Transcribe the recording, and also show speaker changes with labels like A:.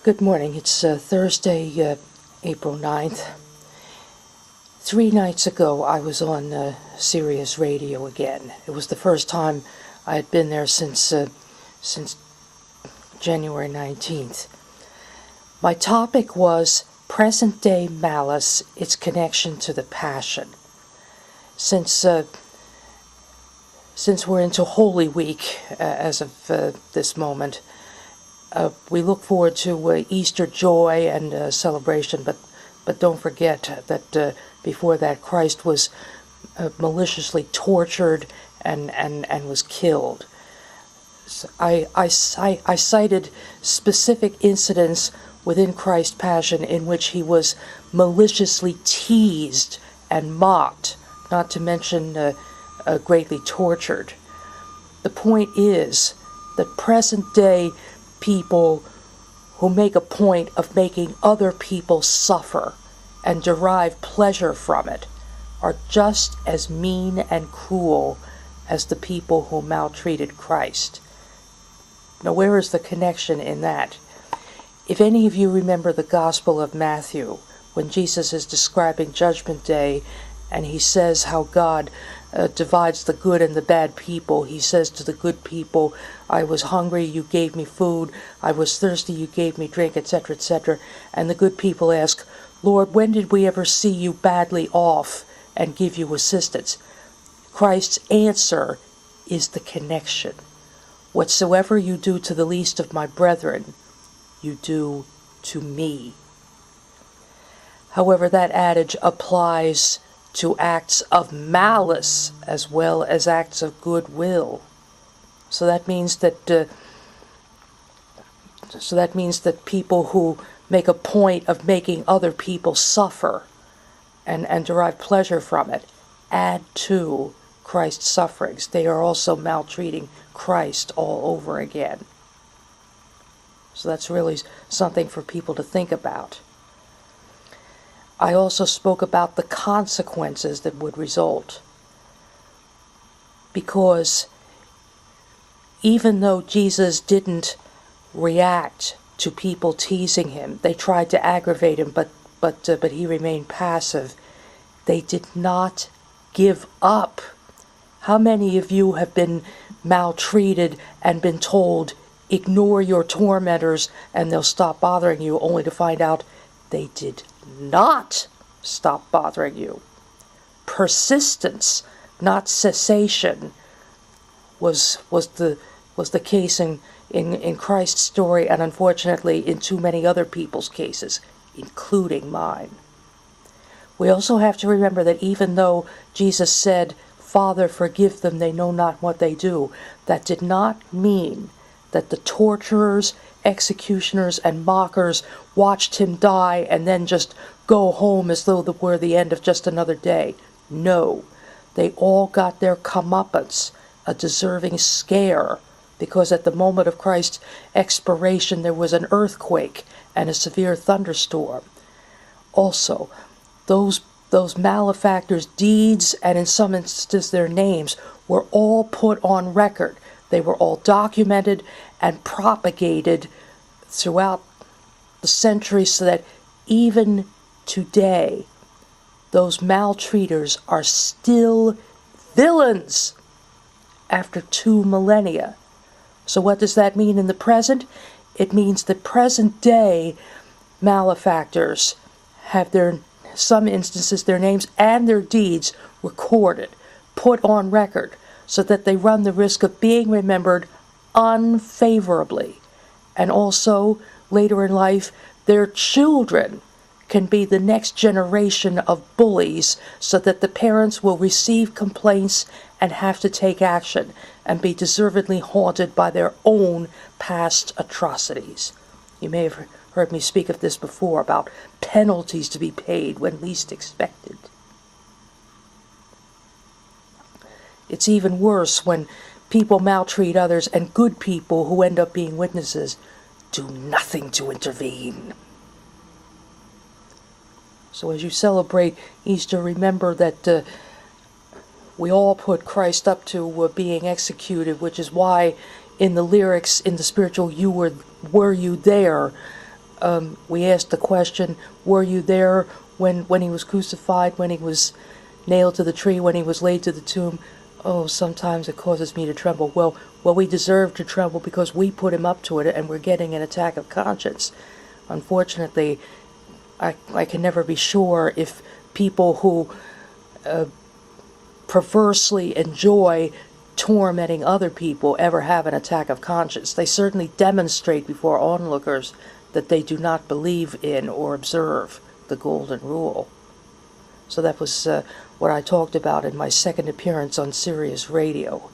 A: Good morning. It's Thursday, April 9th. 3 nights ago, I was on Sirius radio again. It was the first time I had been there since January 19th. My topic was present-day malice, its connection to the Passion. Since we're into Holy Week as of this moment, we look forward to Easter joy and celebration, but don't forget that before that Christ was maliciously tortured and was killed. So I cited specific incidents within Christ's Passion in which he was maliciously teased and mocked, not to mention greatly tortured. The point is that present-day people who make a point of making other people suffer and derive pleasure from it are just as mean and cruel as the people who maltreated Christ. Now, where is the connection in that? If any of you remember the Gospel of Matthew, when Jesus is describing Judgment Day, and he says how God divides the good and the bad people. He says to the good people, I was hungry, you gave me food. I was thirsty, you gave me drink, etc., etc. And the good people ask, Lord, when did we ever see you badly off and give you assistance? Christ's answer is the connection. Whatsoever you do to the least of my brethren, you do to me. However, that adage applies to acts of malice as well as acts of goodwill. So that means that people who make a point of making other people suffer and derive pleasure from it add to Christ's sufferings. They are also maltreating Christ all over again. So that's really something for people to think about. I also spoke about the consequences that would result. Because even though Jesus didn't react to people teasing him, they tried to aggravate him, but he remained passive. They did not give up. How many of you have been maltreated and been told, ignore your tormentors and they'll stop bothering you, only to find out they did not stop bothering you? Persistence, not cessation, was the case in Christ's story, and unfortunately in too many other people's cases, including mine. We also have to remember that even though Jesus said, Father, forgive them, they know not what they do, that did not mean that the torturers, executioners, and mockers watched him die and then just go home as though it were the end of just another day. No, they all got their comeuppance, a deserving scare, because at the moment of Christ's expiration there was an earthquake and a severe thunderstorm. Also, those malefactors' deeds, and in some instances their names, were all put on record. They were all documented and propagated throughout the centuries, so that even today, those maltreaters are still villains after 2 millennia. So what does that mean in the present? It means that present-day malefactors have some instances, their names and their deeds recorded, put on record, so that they run the risk of being remembered unfavorably. And also, later in life, their children can be the next generation of bullies, so that the parents will receive complaints and have to take action and be deservedly haunted by their own past atrocities. You may have heard me speak of this before, about penalties to be paid when least expected. It's even worse when people maltreat others and good people who end up being witnesses do nothing to intervene. So as you celebrate Easter, remember that we all put Christ up to being executed, which is why in the lyrics in the spiritual "You Were You There," We asked the question, were you there when he was crucified, when he was nailed to the tree, when he was laid to the tomb? Oh, sometimes it causes me to tremble. Well, we deserve to tremble because we put him up to it, and we're getting an attack of conscience. Unfortunately, I can never be sure if people who perversely enjoy tormenting other people ever have an attack of conscience. They certainly demonstrate before onlookers that they do not believe in or observe the Golden Rule. So that was what I talked about in my second appearance on Sirius Radio.